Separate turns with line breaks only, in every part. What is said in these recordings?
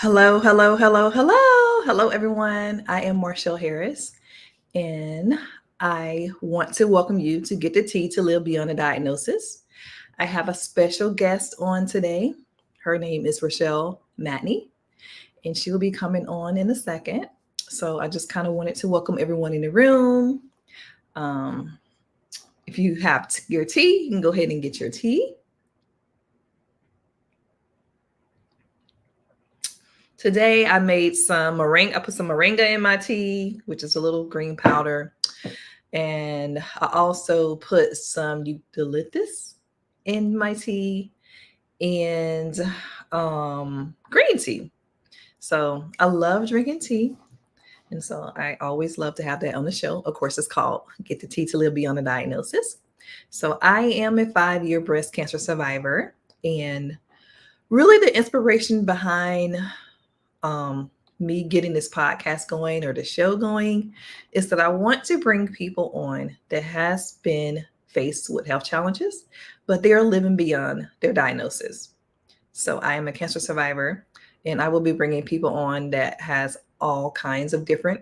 Hello, hello, hello, hello. Hello, everyone. I am Marshall Harris, and I want to welcome you to Get the Tea to Live Beyond a Diagnosis. I have a special guest on today. Her name is Reshell Matheny, and she will be coming on in a second. So I just kind of wanted to welcome everyone in the room. Um, if you have your tea, you can go ahead and get your tea. Today I made some moringa. I put some moringa in my tea, which is a little green powder. And I also put some eucalyptus in my tea and green tea. So I love drinking tea. And so I always love to have that on the show. Of course, it's called Get the Tea to Live Beyond a Diagnosis. So I am a 5-year breast cancer survivor. And really the inspiration behind um, me getting this podcast going or the show going is that I want to bring people on that has been faced with health challenges, but they are living beyond their diagnosis. So I am a cancer survivor, and I will be bringing people on that has all kinds of different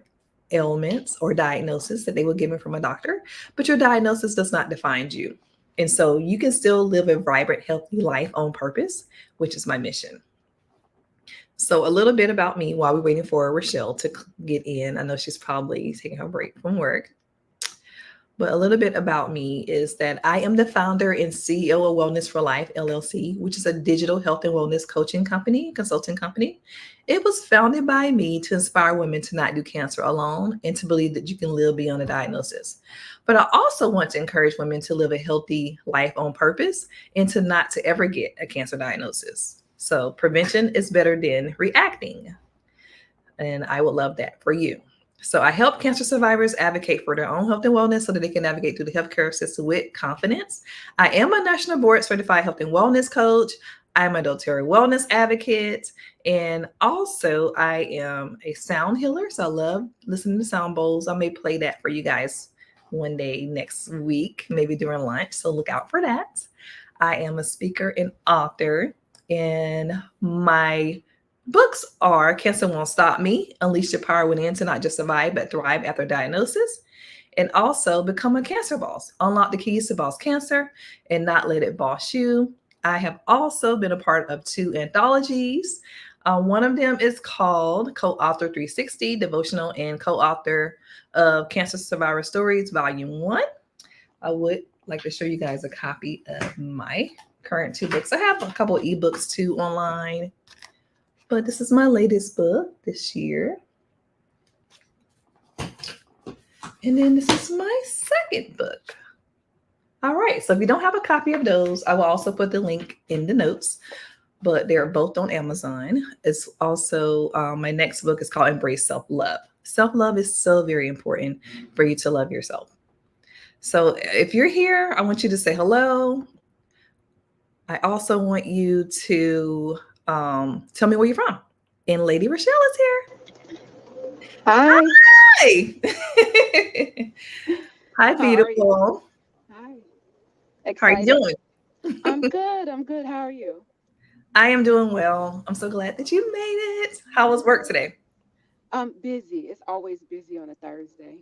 ailments or diagnoses that they were given from a doctor, but your diagnosis does not define you. And so you can still live a vibrant, healthy life on purpose, which is my mission. So a little bit about me while we're waiting for Reshelle to get in. I know she's probably taking her break from work. But a little bit about me is that I am the founder and CEO of Wellness for Life LLC, which is a digital health and wellness coaching company, consulting company. It was founded by me to inspire women to not do cancer alone and to believe that you can live beyond a diagnosis. But I also want to encourage women to live a healthy life on purpose and to not to ever get a cancer diagnosis. So prevention is better than reacting. And I would love that for you. So I help cancer survivors advocate for their own health and wellness so that they can navigate through the healthcare system with confidence. I am a national board certified health and wellness coach. I'm a doTERRA wellness advocate. And also I am a sound healer. So I love listening to sound bowls. I may play that for you guys one day next week, maybe during lunch. So look out for that. I am a speaker and author. And my books are Cancer Won't Stop Me, Unleash Your Power Within to Not Just Survive, but Thrive After Diagnosis, and also Become a Cancer Boss, Unlock the Keys to Boss Cancer and Not Let It Boss You. I have also been a part of 2 anthologies. One of them is called Co-Author 360, Devotional and Co-Author of Cancer Survivor Stories, Volume 1. I would like to show you guys a copy of my current 2 books. I have a couple of ebooks too online, but this is my latest book this year. And then this is my second book. All right. So if you don't have a copy of those, I will also put the link in the notes, but they're both on Amazon. It's also my next book is called Embrace Self-Love. Self-love is so very important for you to love yourself. So if you're here, I want you to say hello. I also want you to tell me where you're from. And Lady Reshelle is here.
Hi.
Hi. Hi,
How are you?
beautiful.
Hi.
How are you
Excited.
doing?
I'm good. I'm good. How are you?
I am doing well. I'm so glad that you made it. How was work today?
I'm busy. It's always busy on a Thursday.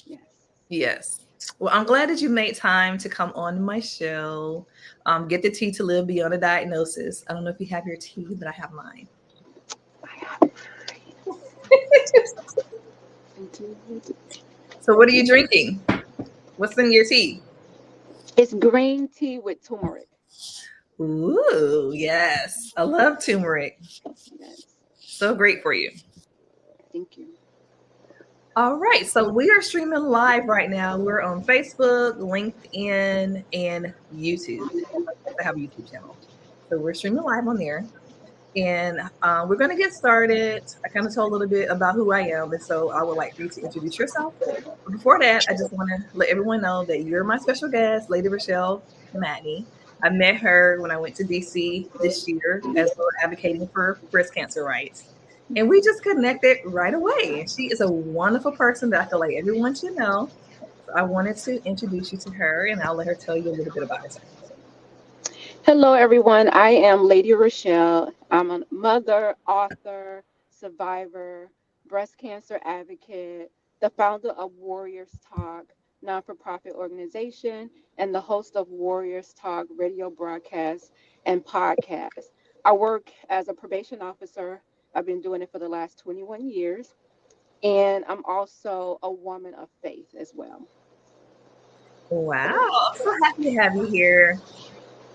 Yes.
Yes. Well, I'm glad that you made time to come on my show. Get the tea to live beyond a diagnosis. I don't know if you have your tea, but I have mine.
I have
So, what are you drinking? What's in your tea?
It's green tea with turmeric.
Ooh, yes. I love turmeric.
Yes.
So great for you.
Thank you.
All right. So we are streaming live right now. We're on Facebook, LinkedIn, and YouTube. I have a YouTube channel. So we're streaming live on there. And we're going to get started. I kind of told a little bit about who I am. And so I would like for you to introduce yourself. But before that, I just want to let everyone know that you're my special guest, Lady Reshell Matheny. I met her when I went to DC this year as well advocating for breast cancer rights. And we just connected right away. And she is a wonderful person that I feel like everyone should know. So I wanted to introduce you to her and I'll let her tell you a little bit about herself.
Hello, everyone. I am Lady Reshelle. I'm a mother, author, survivor, breast cancer advocate, the founder of Warriors Talk, non for profit organization, and the host of Warriors Talk radio broadcast and podcast. I work as a probation officer. I've been doing it for the last 21 years, and I'm also a woman of faith as well.
Wow, I'm so happy to have you here.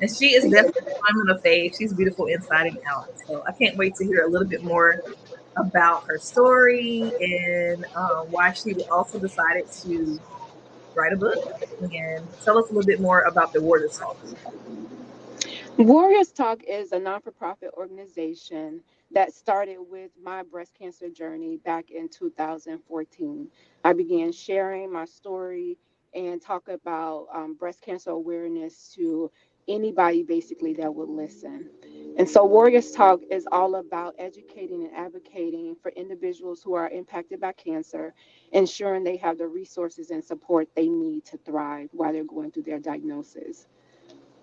And she is definitely a woman of faith. She's beautiful inside and out. So I can't wait to hear a little bit more about her story and why she also decided to write a book and tell us a little bit more about the Warriors Talk.
Warriors Talk is a non for profit organization that started with my breast cancer journey back in 2014. I began sharing my story and talk about breast cancer awareness to anybody basically that would listen. And so, Warriors Talk is all about educating and advocating for individuals who are impacted by cancer, ensuring they have the resources and support they need to thrive while they're going through their diagnosis.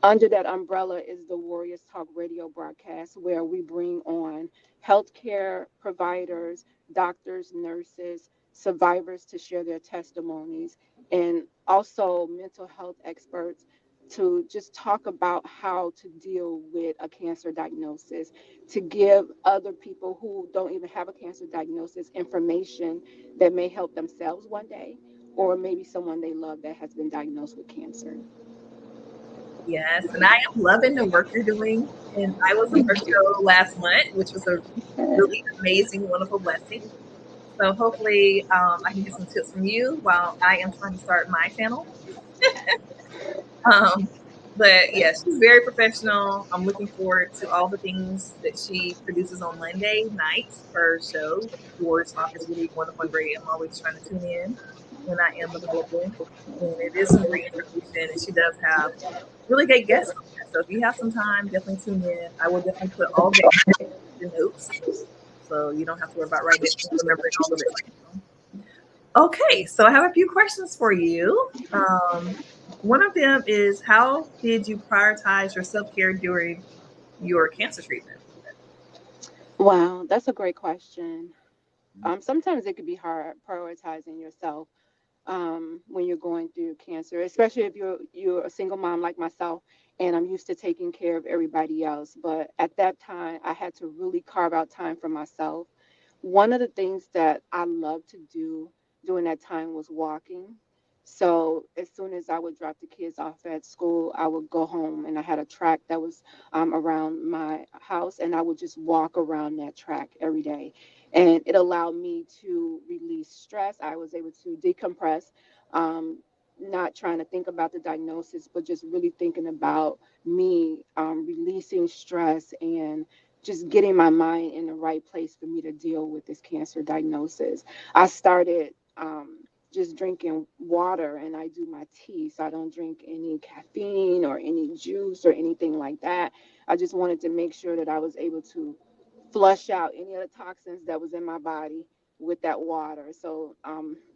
Under that umbrella is the Warriors Talk radio broadcast, where we bring on healthcare providers, doctors, nurses, survivors to share their testimonies, and also mental health experts to just talk about how to deal with a cancer diagnosis, to give other people who don't even have a cancer diagnosis information that may help themselves one day, or maybe someone they love that has been diagnosed with cancer.
Yes, and I am loving the work you're doing. And I was on her show last month, which was a really amazing, wonderful blessing. So hopefully I can get some tips from you while I am trying to start my channel. Um, but yeah, she's very professional. I'm looking forward to all the things that she produces on Monday nights. Her show, Wars Talk, is really wonderful and great. I'm always trying to tune in when I am available. And it is some great information. And she does have really great guests on there. So if you have some time, definitely tune in. I will definitely put all the notes so you don't have to worry about writing it, remembering all of it right now. Okay, so I have a few questions for you. One of them is, how did you prioritize your self care during your cancer treatment?
Wow, that's a great question. Sometimes it could be hard prioritizing yourself when you're going through cancer, especially if you're a single mom like myself, and I'm used to taking care of everybody else. But at that time, I had to really carve out time for myself. One of the things that I love to do during that time was walking. So as soon as I would drop the kids off at school, I would go home, and I had a track that was around my house, and I would just walk around that track every day. And it allowed me to release stress. I was able to decompress, um, not trying to think about the diagnosis, but just really thinking about me, releasing stress and just getting my mind in the right place for me to deal with this cancer diagnosis. I started just drinking water, and I do my tea, so I don't drink any caffeine or any juice or anything like that. I just wanted to make sure that I was able to flush out any of the toxins that was in my body with that water. So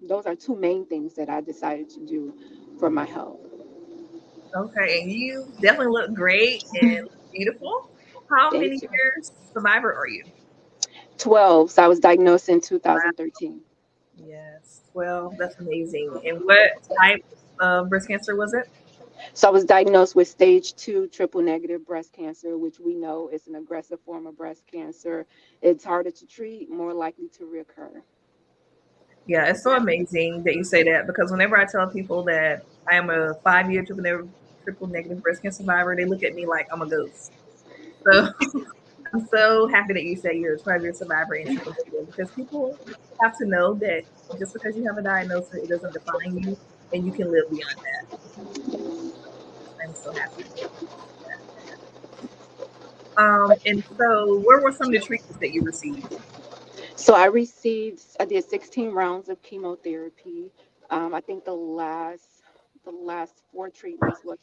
those are two main things that I decided to do for my health.
Okay, and you definitely look great and beautiful. How many
Thank you.
years survivor are you?
12. So I was diagnosed in 2013.
Yes, 12. That's amazing. And what type of breast cancer was it?
So I was diagnosed with stage 2 triple negative breast cancer, which we know is an aggressive form of breast cancer. It's harder to treat, more likely to reoccur.
Yeah, it's so amazing that you say that because whenever I tell people that I am a 5 year triple negative breast cancer survivor, they look at me like I'm a ghost. So I'm so happy that you say you're a 12-year survivor and triple negative because people have to know that just because you have a diagnosis, it doesn't define you and you can live beyond that. I'm so happy. And so where were some of the treatments that you received?
So I did 16 rounds of chemotherapy. I think the last four treatments was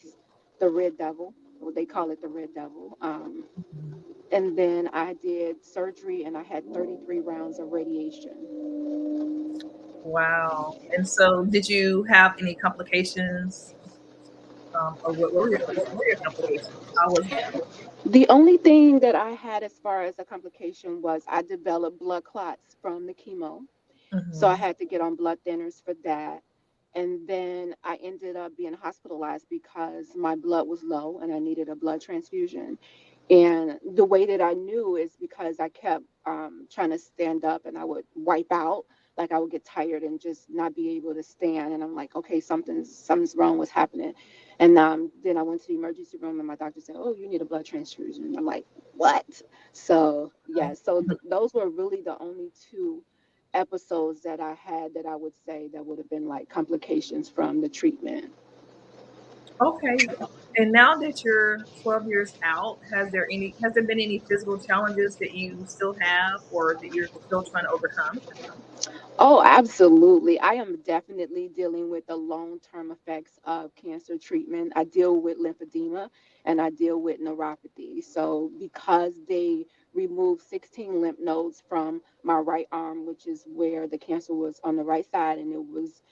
the Red Devil, what they call it, the Red Devil. And then I did surgery, and I had 33 rounds of radiation.
Wow. And so did you have any complications? Or what were your complications? How was that?
The only thing that I had as far as a complication was I developed blood clots from the chemo. So I
Hmm.
had to get on blood thinners for that. And then I ended up being hospitalized because my blood was low and I needed a blood transfusion. And the way that I knew is because I kept trying to stand up and I would wipe out. Like I would get tired and just not be able to stand. And I'm like, okay, something's wrong. What's happening? And then I went to the emergency room and my doctor said, oh, you need a blood transfusion. And I'm like, what? So yeah, so those were really the only two episodes that I had that I would say that would have been like complications from the treatment.
Okay. And now that you're 12 years out, has there been any physical challenges that you still have or that you're still trying to overcome?
Oh, absolutely. I am definitely dealing with the long term effects of cancer treatment. I deal with lymphedema and I deal with neuropathy. So, because they removed 16 lymph nodes from my right arm, which is where the cancer was on the right side, and it was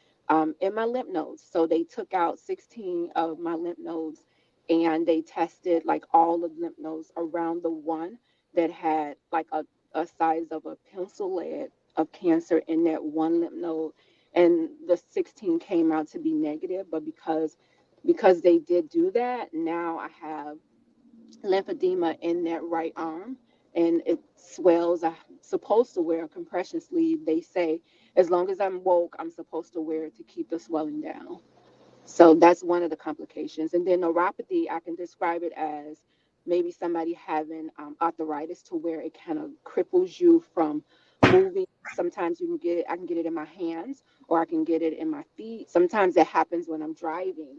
in my lymph nodes. So, they took out 16 of my lymph nodes and they tested like all the lymph nodes around the one that had like a size of a pencil lead of cancer in that one lymph node, and the 16 came out to be negative. But because they did do that, now I have lymphedema in that right arm, and it swells. I'm supposed to wear a compression sleeve. They say as long as I'm woke, I'm supposed to wear it to keep the swelling down. So that's one of the complications. And then neuropathy, I can describe it as maybe somebody having arthritis to where it kind of cripples you from moving. Sometimes I can get it in my hands or I can get it in my feet. Sometimes it happens when I'm driving.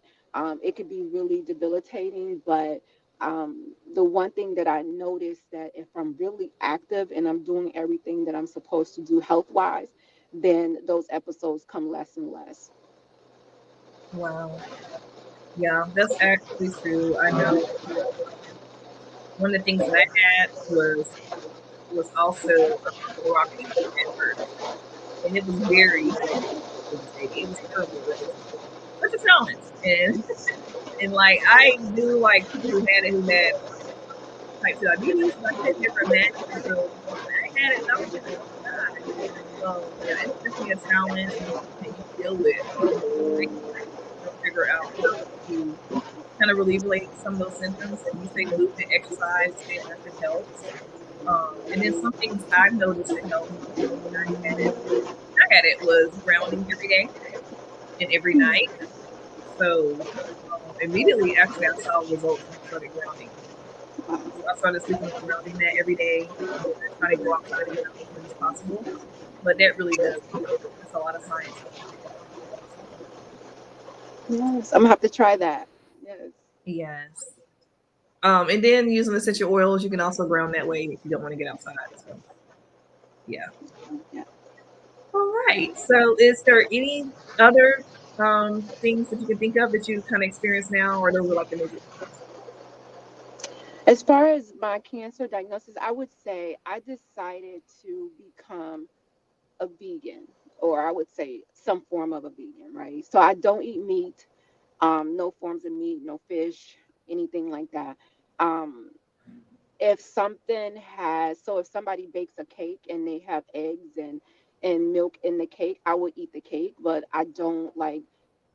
It could be really debilitating, but the one thing that I noticed that if I'm really active and I'm doing everything that I'm supposed to do health wise, then those episodes come less and less.
Wow. Yeah, that's actually true. I know one of the things that I had was also neuropathy at first, and it was very debilitating. It was terrible. It was such a challenge, and like I knew like people who had type 2 diabetes, but I could never imagine until I had it, and I was like, oh my god. So yeah, it's definitely a challenge and something that you deal with like figure out how to kind of alleviate some of those symptoms. And you say movement, exercise, staying active helps. And then some things I've noticed that helped me when I had it was grounding every day and every night. So immediately actually I saw results when I started grounding. So I started sleeping on a grounding mat every day. I try to go outside and ground as much as possible. But that really does help. There's a lot of science behind it. So,
Yes, I'm gonna have to try that. Yes.
yes. And then using essential oils, you can also ground that way if you don't want to get outside. So yeah.
Yeah.
All right. So is there any other things that you can think of that you kind of experience now, or those are like the major ones?
As far as my cancer diagnosis, I would say I decided to become a vegan, or I would say some form of a vegan, right? So I don't eat meat, no forms of meat, no fish, anything like that. Um, if something has so if somebody bakes a cake and they have eggs and milk in the cake, I would eat the cake, but I don't like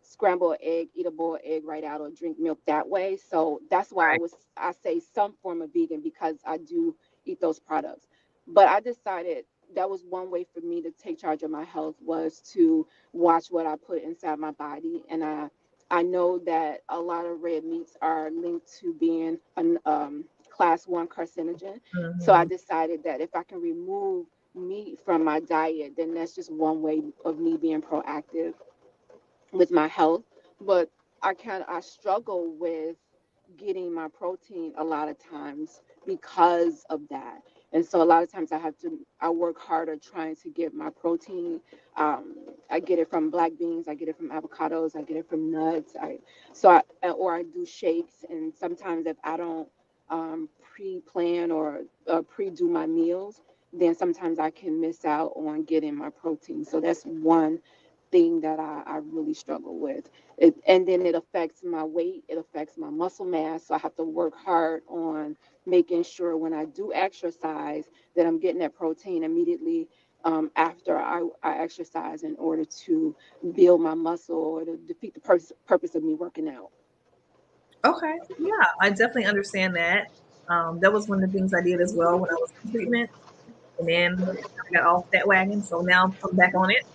scramble an egg, eat a boiled egg right out, or drink milk that way. So that's why
Right.
I say some form of vegan, because I do eat those products. But I decided that was one way for me to take charge of my health, was to watch what I put inside my body. And I know that a lot of red meats are linked to being an class 1 carcinogen. So I
Hmm.
decided that if I can remove meat from my diet, then that's just one way of me being proactive with my health. But I struggle with getting my protein a lot of times because of that. And so a lot of times I work harder trying to get my protein. um, I get it from black beans, I get it from avocados, I get it from nuts. Or I do shakes. And sometimes if I don't pre-plan or pre-do my meals, then sometimes I can miss out on getting my protein. So that's one thing that I really struggle with. And then it affects my weight, it affects my muscle mass. So I have to work hard on making sure when I do exercise that I'm getting that protein immediately after I exercise in order to build my muscle or to defeat the purpose of me working out.
Okay. Yeah, I definitely understand that. That was one of the things I did as well when I was in treatment. And then I got off that wagon. So now I'm back on it.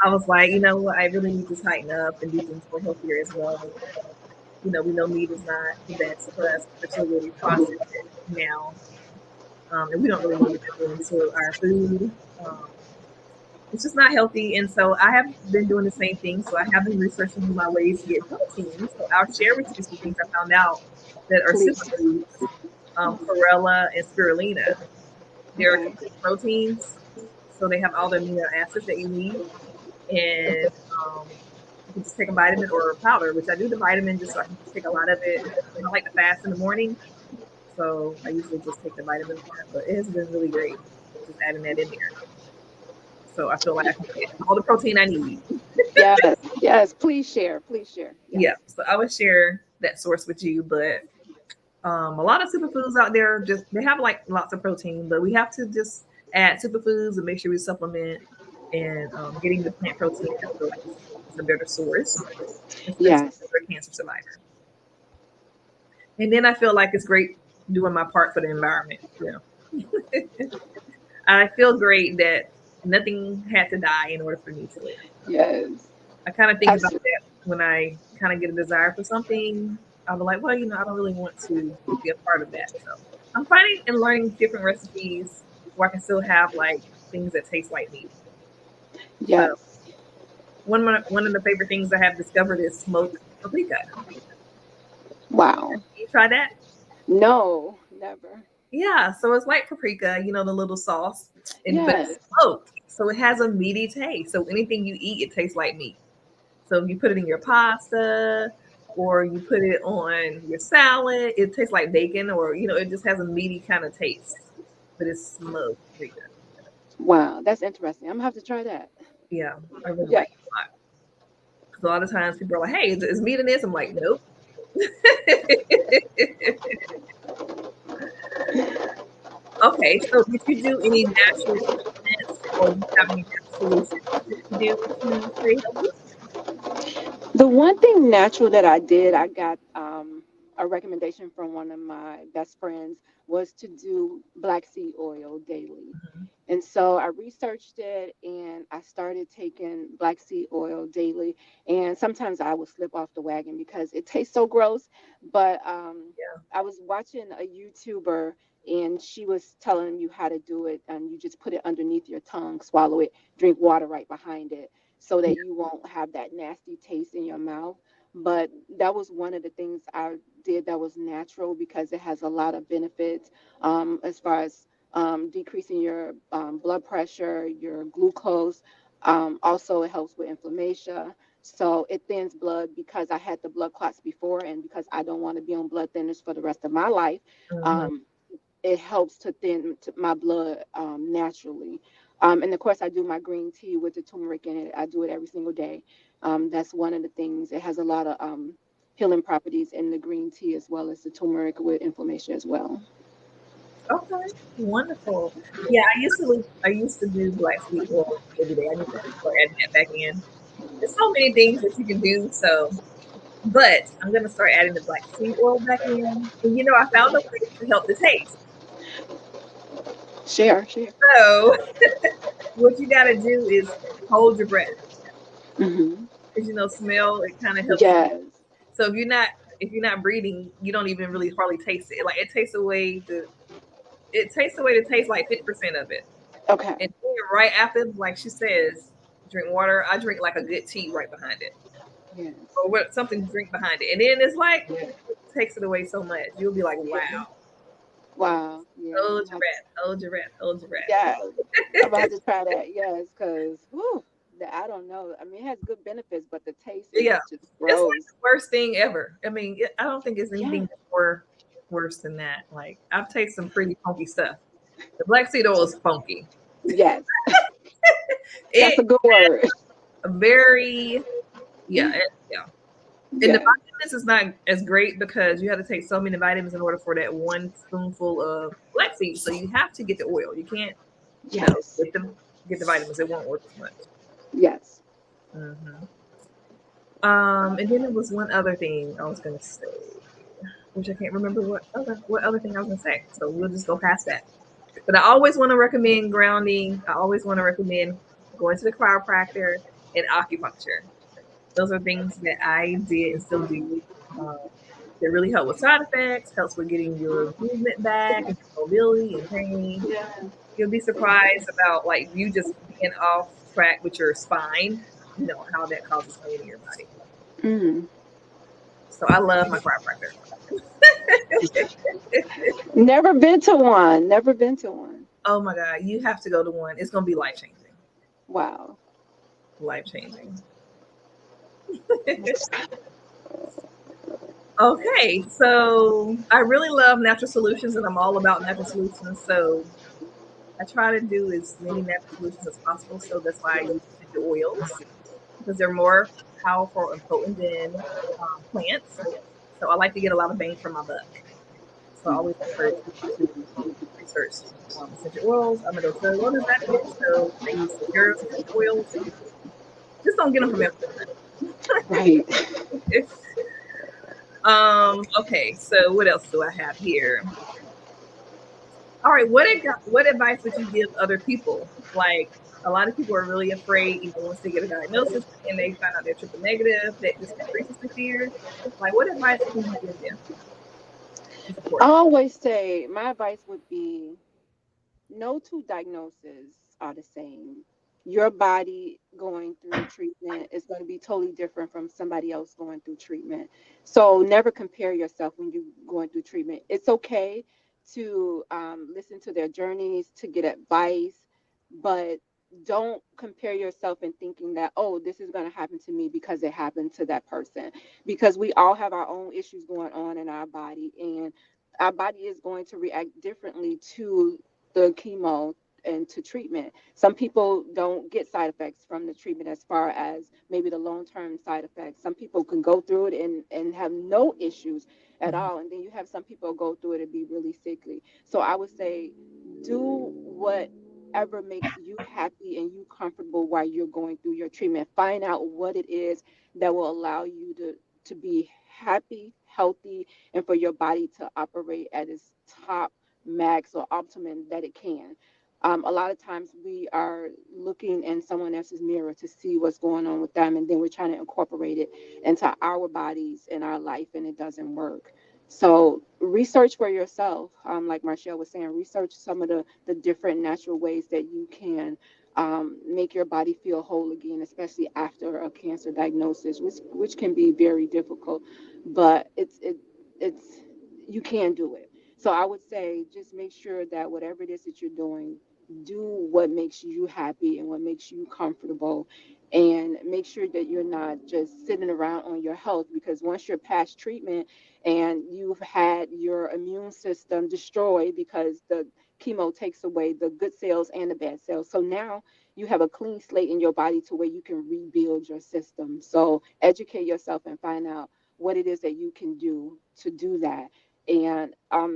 I was like, you know what, I really need to tighten up and do things more healthier as well. We know meat is not the best for us, especially when we process it now. And we don't really know what they're doing to our food. Um, it's just not healthy. And so I have been doing the same thing. So I have been researching my ways to get protein. So I'll share with you some things I found out that are
Please.
superfoods, chlorella and spirulina. They're
Okay.
complete proteins. So they have all the amino acids that you need. And you can just take a vitamin or a powder, which I do the vitamin just so I can just take a lot of it. I like to fast in the morning. So I usually just take the vitamin part, but it has been really great just adding that in there. So I feel like I can get all the protein I need.
Yes, yes. Please share. Please share.
Yeah.
Yes.
So I would share that source with you, but a lot of superfoods out there just they have like lots of protein, but we have to just add superfoods and make sure we supplement and getting the plant protein. I feel like is a better source, especially
Yes.
for a cancer survivor. And then I feel like it's great doing my part for the environment. I feel great that nothing had to die in order for me to live.
Yes.
I kind of think about
Absolutely.
that when I kind of get a desire for something. I'll be like, well, I don't really want to be a part of that. So I'm finding and learning different recipes where I can still have like things that taste like meat. So
Yes.
one of the favorite things I have discovered is smoked paprika.
Wow.
You try that?
No, never.
Yeah. So it's like paprika, the little sauce, but it's
Yes.
smoked, so it has a meaty taste. So anything you eat, it tastes like meat. So if you put it in your pasta or you put it on your salad, it tastes like bacon, or it just has a meaty kind of taste, but it's smoked paprika.
Wow. That's interesting. I'm gonna have to try that.
Yeah, I really
Yeah.
like it a lot. 'Cause a lot of times people are like, "Hey, is meat in this?" I'm like, "Nope." Okay, so did you do any natural supplements, or do you have any natural solutions that you do to stay healthy?
The one thing natural that I did, I got a recommendation from one of my best friends was to do black seed oil daily.
Mhm.
And so I researched it and I started taking black seed oil daily. And sometimes I would slip off the wagon because it tastes so gross. But
Yeah.
I was watching a YouTuber and she was telling you how to do it. And you just put it underneath your tongue, swallow it, drink water right behind it so that you won't have that nasty taste in your mouth. But that was one of the things I did that was natural because it has a lot of benefits as far as decreasing your blood pressure, your glucose. Also, it helps with inflammation. So it thins blood because I had the blood clots before, and because I don't want to be on blood thinners for the rest of my life.
Mhm.
Um, it helps to my blood naturally. And of course, I do my green tea with the turmeric in it. I do it every single day. That's one of the things. It has a lot of healing properties in the green tea as well as the turmeric with inflammation as well.
Okay, wonderful. Yeah, I used to do black seed oil every day. I need to start adding that back in. There's so many things that you can do. So, but I'm gonna start adding the black seed oil back in. And I found a way to help the taste.
Share, share.
So, what you gotta do is hold your breath,
Hmm.
because smell it kind of helps.
Yes.
So if you're not breathing, you don't even really hardly taste it. Like it takes away the taste like 50% of it.
Okay.
And then right after, like she says, drink water. I drink like a good tea right behind it,
Yes.
or what something to drink behind it, and then it's like it takes it away so much. You'll be like, wow.
Wow. Yeah.
Hold your breath. Hold your breath. Hold your breath.
Yeah. I'm gonna have to try that. Yes, because I don't know. I mean, it has good benefits, but the taste is
Yeah,
just
it's like
gross.
the worst thing ever. I mean, I don't think it's
Yeah.
anything more worse than that. Like I've tasted some pretty funky stuff. The black seed oil is funky.
Yes. That's a
It
good word.
very yeah. And the
Yeah.
vitamins is not as great because you have to take so many vitamins in order for that one spoonful of flaxseed. So you have to get the oil. You can't,
Yes.
get the vitamins. It won't work as much.
Yes.
hmm and then there was one other thing I was gonna say, which I can't remember what other thing I was gonna say. So we'll just go past that. But I always want to recommend grounding. I always want to recommend going to the chiropractor and acupuncture. Those are things that I did and still do. Um, that really help with side effects, helps with getting your movement back and your mobility and pain.
Yeah.
You'll be surprised about like you just being off track with your spine, how that causes pain in your body.
Mm.
So I love my chiropractor.
Never been to one. Never been to one.
Oh my God, you have to go to one. It's gonna be life changing.
Wow.
Life changing. Okay, so I really love natural solutions and I'm all about natural solutions. So I try to do as many natural solutions as possible. So that's why I use essential oils because they're more powerful and potent than plants. So I like to get a lot of bang for my buck. So I always encourage people to research essential oils. I'm a doTERRA wellness advocate, so I use pure essential oils. Just don't get them from
Right.
everywhere. Okay, so what else do I have here? All right, what advice would you give other people? Like a lot of people are really afraid, once they get a diagnosis and they find out they're triple negative, that just increases the fear. Like, what advice can you give them to
I
support them?
always say my advice would be no two diagnoses are the same. Your body going through treatment is going to be totally different from somebody else going through treatment. So never compare yourself when you're going through treatment. It's okay to listen to their journeys, to get advice, but don't compare yourself in thinking that, oh, this is going to happen to me because it happened to that person. Because we all have our own issues going on in our body, and our body is going to react differently to the chemo and to treatment. Some people don't get side effects from the treatment as far as maybe the long-term side effects. Some people can go through it and have no issues at
Mhm.
all. And then you have some people go through it and be really sickly. So I would say do whatever makes you happy and you comfortable while you're going through your treatment. Find out what it is that will allow you to be happy, healthy, and for your body to operate at its top max or optimum that it can. A lot of times we are looking in someone else's mirror to see what's going on with them, and then we're trying to incorporate it into our bodies and our life, and it doesn't work. So research for yourself, like Marshall was saying, research some of the different natural ways that you can make your body feel whole again, especially after a cancer diagnosis, which can be very difficult, but it's you can do it. So I would say just make sure that whatever it is that you're doing, do what makes you happy and what makes you comfortable. And make sure that you're not just sitting around on your health, because once you're past treatment and you've had your immune system destroyed because the chemo takes away the good cells and the bad cells. So now you have a clean slate in your body to where you can rebuild your system. So educate yourself and find out what it is that you can do to do that. And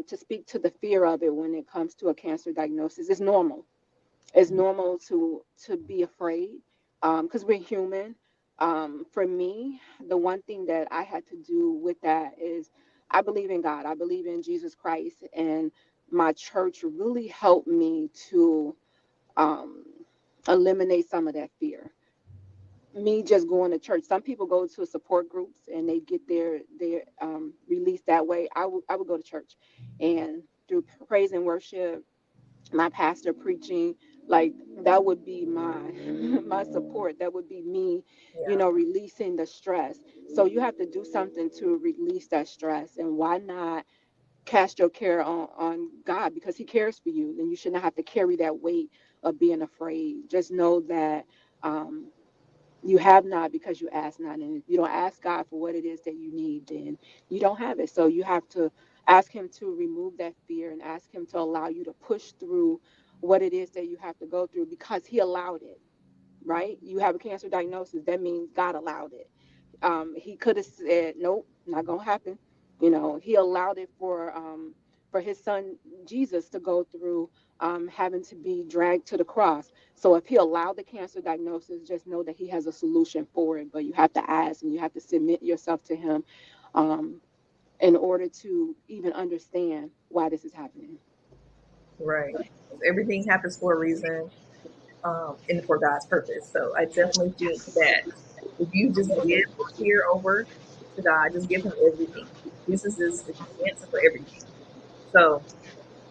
to speak to the fear of it when it comes to a cancer diagnosis, it's normal. It's normal to be afraid because we're human. For me, the one thing that I had to do with that is I believe in God. I believe in Jesus Christ, and my church really helped me to um, eliminate some of that fear. Me just going to church. Some people go to support groups and they get their release that way. I would go to church, and through praise and worship, my pastor preaching, like that would be my my support. That would be me,
Yeah.
releasing the stress. So you have to do something to release that stress, and why not cast your care on God, because he cares for you, and you should not have to carry that weight of being afraid. Just know that um you have not because you ask not. And if you don't ask God for what it is that you need, then you don't have it. So you have to ask him to remove that fear and ask him to allow you to push through what it is that you have to go through, because he allowed it. right? You have a cancer diagnosis. That means God allowed it. He could have said, "Nope, not gonna happen." He allowed it for his son Jesus to go through having to be dragged to the cross. So if he allowed the cancer diagnosis, just know that he has a solution for it. But you have to ask and you have to submit yourself to him um, in order to even understand why this is happening.
Right. Everything happens for a reason, and for God's purpose. So I definitely think
Yes.
that if you just give fear over to God, just give Him everything. Jesus is the answer for everything. So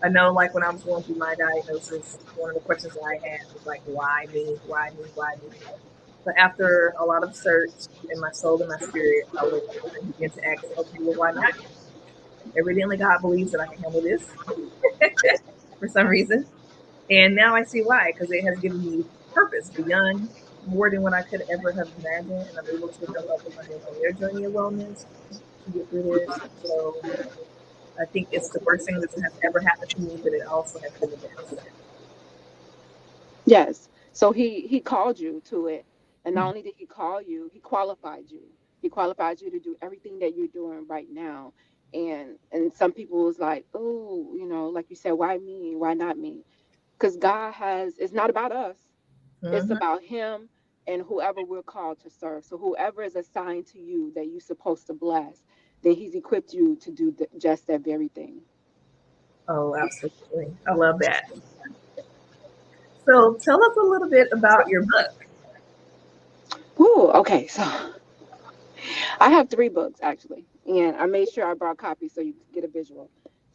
I know, like when I was going through my diagnosis, one of the questions that I had was like, "Why me? Why me? Why me?" But after a lot of search in my soul and my spirit, I went and began to ask, "Okay, well, why not?" Evidently, God believes that I can handle this for some reason. And now I see why, because it has given me purpose beyond more than what I could ever have imagined. And I'm able to help other women on their journey of wellness to get through this. So I think it's the worst thing that has ever happened to me, but it also has been the best.
Yes. So he called you to it, and not only did he call you, he qualified you. He qualified you to do everything that you're doing right now. And some people was like, oh, like you said, why me? Why not me? Because God has. It's not about us. It's
Mm-hmm.
about Him and whoever we're called to serve. So whoever is assigned to you that you're supposed to bless, then He's equipped you to do just that very thing.
Oh, absolutely. I love that. So tell us a little bit about your book.
Whew, okay, so I have three books actually, and I made sure I brought copies so you could get a visual.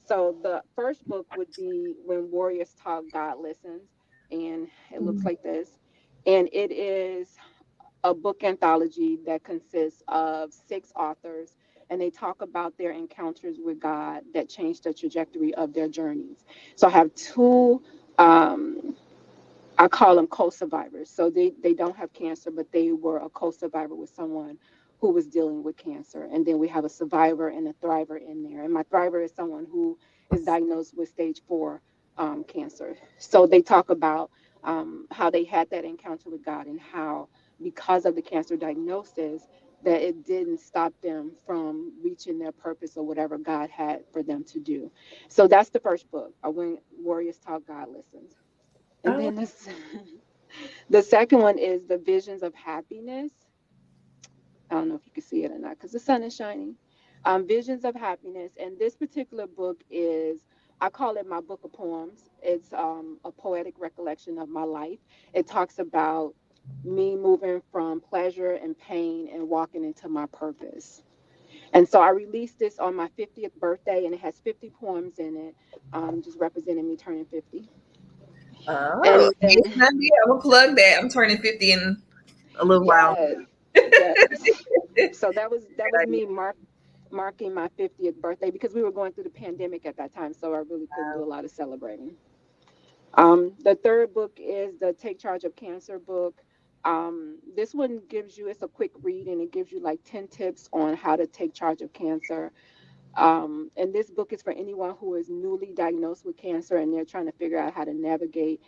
So the first book would be When Warriors Talk, God Listens, and it looks like this. And it is a book anthology that consists of six authors, and they talk about their encounters with God that changed the trajectory of their journeys. So I have two I call them co-survivors. So they don't have cancer, but they were a co-survivor with someone who was dealing with cancer. And then we have a survivor and a thriver in there. And my thriver is someone who is diagnosed with stage 4 cancer. So they talk about how they had that encounter with God and how, because of the cancer diagnosis, that it didn't stop them from reaching their purpose or whatever God had for them to do. So that's the first book. When Warriors Talk, God Listens. And
Oh,
then this, the second one is the visions of happiness. I don't know if you can see it or not because the sun is shining. Visions of happiness. And this particular book is, I call it my book of poems. It's a poetic recollection of my life. It talks about me moving from pleasure and pain and walking into my purpose. And so I released this on my 50th birthday, and it has 50 poems in it, just representing me turning 50.
oh,
And
yes,
then,
I'm gonna plug that. I'm turning 50 in a little while.
yes, yes.
Great
So that was
idea.
me marking my 50th birthday because we were going through the pandemic at that time, so I really couldn't do a lot of celebrating. The third book is the Take Charge of Cancer book. This one gives you, it's a quick read, and it gives you like 10 tips on how to take charge of cancer. And this book is for anyone who is newly diagnosed with cancer and they're trying to figure out how to navigate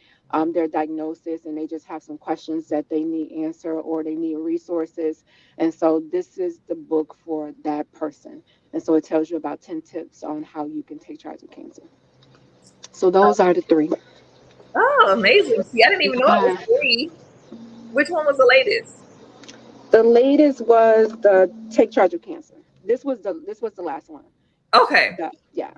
their diagnosis, and they just have some questions that they need answer or they need resources. And so this is the book for that person. And so it tells you about 10 tips on how you can take charge of cancer. So those are the three.
Oh, amazing. See, I didn't even know it was
Yeah.
three. Which one was the latest?
The latest was the Take Charge of Cancer. This was the last one.
Okay.
Yeah.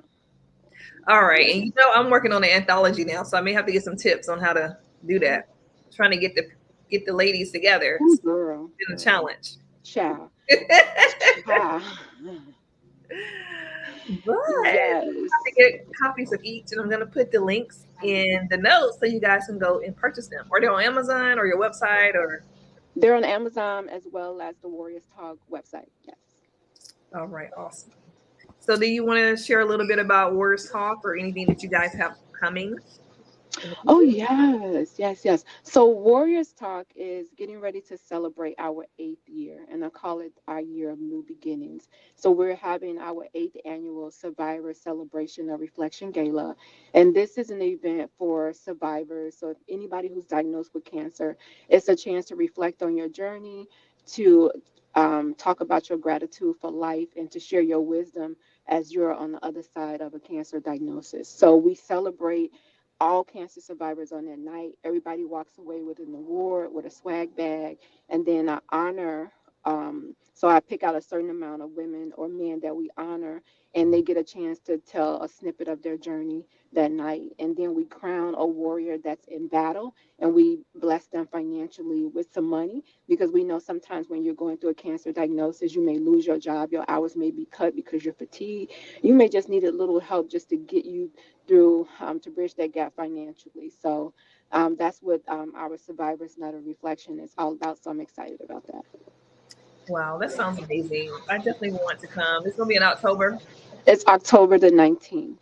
All right.
Yes.
And I'm working on an anthology now, so I may have to get some tips on how to do that. Trying to get the ladies together.
Ooh,
It's
girl.
been a challenge.
Child. Child.
But
Yes.
to get copies of each, and I'm going to put the links in the notes so you guys can go and purchase them, or they're on Amazon or your website, or.
They're on Amazon as well as the Warriors Talk website. Yes.
All right, awesome. So, do you want to share a little bit about Words Talk or anything that you guys have coming? in the
Oh,
future?
yes, yes, yes. So, Warriors Talk is getting ready to celebrate our 8th year, and I call it our year of new beginnings. So, we're having our 8th annual Survivor Celebration of Reflection Gala, and this is an event for survivors. So, if anybody who's diagnosed with cancer, it's a chance to reflect on your journey, to talk about your gratitude for life, and to share your wisdom as you're on the other side of a cancer diagnosis. So, we celebrate all cancer survivors on that night. Everybody walks away with an award, with a swag bag, and then I honor. So I pick out a certain amount of women or men that we honor, and they get a chance to tell a snippet of their journey that night. And then we crown a warrior that's in battle, and we bless them financially with some money, because we know sometimes when you're going through a cancer diagnosis, you may lose your job, your hours may be cut because you're fatigued. You may just need a little help just to get you through, to bridge that gap financially. So that's what our Survivors Night of Reflection is all about. So I'm excited about that.
Wow, that sounds amazing. I definitely want to come. It's gonna be in October.
It's October the 19th.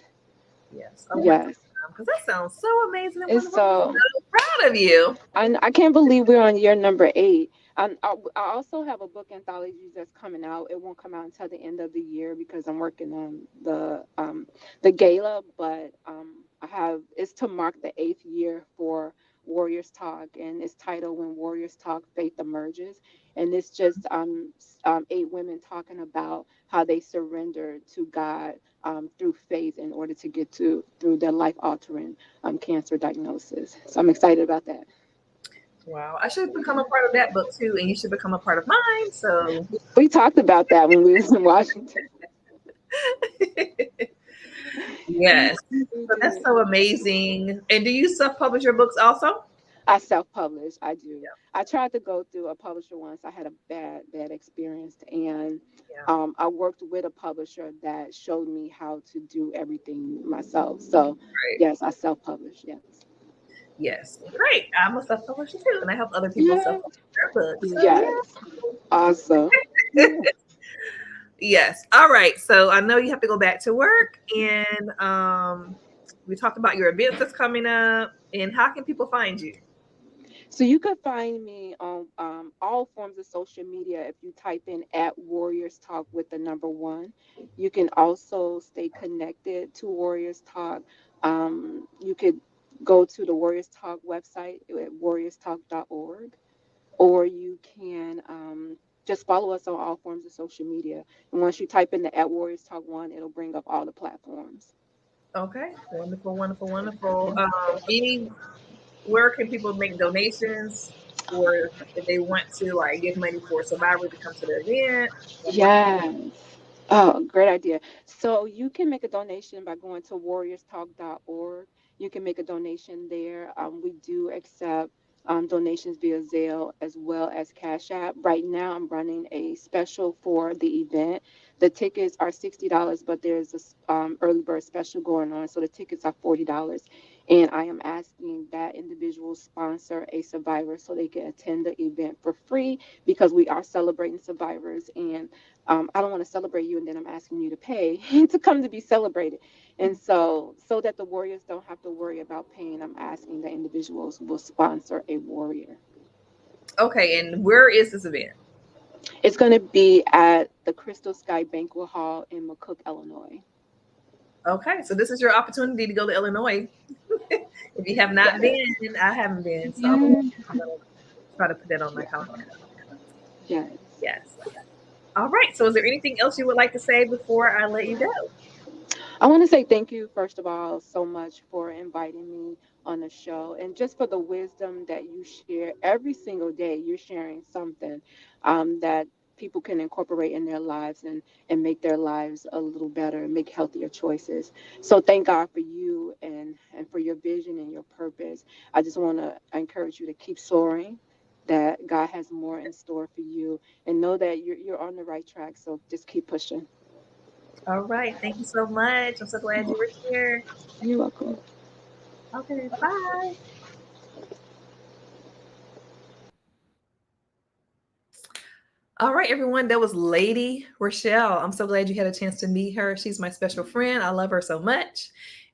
Yes, I want to
Yes.
come because that sounds so amazing and
It's
wonderful. I'm
so,
so proud of you.
I can't believe we're on year number 8. I also have a book anthology that's coming out. It won't come out until the end of the year because I'm working on the gala. But I have it's to mark the 8th year for Warriors Talk, and it's titled "When Warriors Talk, Faith Emerges." And it's just 8 women talking about how they surrendered to God through faith in order to get to through their life altering cancer diagnosis. So I'm excited about that.
Wow, I should become a part of that book too, and you should become a part of mine. So,
We talked about that when we was in Washington.
yes,
We
so that's
did.
so amazing. And do you self-publish your books also?
I self-publish. I do. I tried to go through a publisher once. I had a bad experience, and
Yeah.
I worked with a publisher that showed me how to do everything myself. So
Right.
yes, I self-publish. Yes.
Yes. Great. I'm a self-publisher too, and I help other people
Yeah.
self-publish their books. So
Yes. Awesome.
yeah. Yes. All right. So I know you have to go back to work, and we talked about your events that's coming up, and how can people find you?
So you can find me on all forms of social media if you type in at Warriors Talk with the number 1. You can also stay connected to Warriors Talk. You could go to the Warriors Talk website at warriorstalk.org, or you can just follow us on all forms of social media. And once you type in the at Warriors Talk 1, it'll bring up all the platforms.
Okay. Wonderful. Wonderful. Wonderful. Any where can people make donations, or if they want to like give money for survivors to come to the event? Like where can
Yes. Oh, great idea. So you can make a donation by going to warriorstalk.org. You can make a donation there. We do accept donations via Zelle as well as Cash App. Right now, I'm running a special for the event. The tickets are $60, but there's a early bird special going on, so the tickets are $40. And I am asking that individuals sponsor a survivor so they can attend the event for free, because we are celebrating survivors, and I don't want to celebrate you and then I'm asking you to pay to come to be celebrated. And so that the warriors don't have to worry about paying, I'm asking that individuals will sponsor a warrior.
Okay, and where is this event?
It's going to be at the Crystal Sky Banquet Hall in McCook, Illinois.
Okay, so this is your opportunity to go to Illinois. If you have not
Yes.
been, I haven't been, so
Yeah.
I'm gonna try to put that on my calendar.
Yes.
Yes. All right. So, is there anything else you would like to say before I let you go?
I want to say thank you, first of all, so much for inviting me on the show, and just for the wisdom that you share every single day. You're sharing something that people can incorporate in their lives, and make their lives a little better and make healthier choices. So thank God for you, and for your vision and your purpose. I just want to encourage you to keep soaring, that God has more in store for you, and know that you're on the right track. So just keep pushing.
All right. Thank you so much. I'm so glad you were here.
You're welcome.
Okay. Bye. All right, everyone. That was Lady Reshelle. I'm so glad you had a chance to meet her. She's my special friend. I love her so much.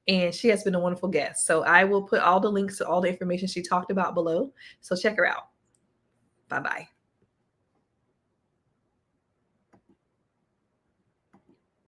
and she has been a wonderful guest. So I will put all the links to all the information she talked about below. So check her out. Bye-bye.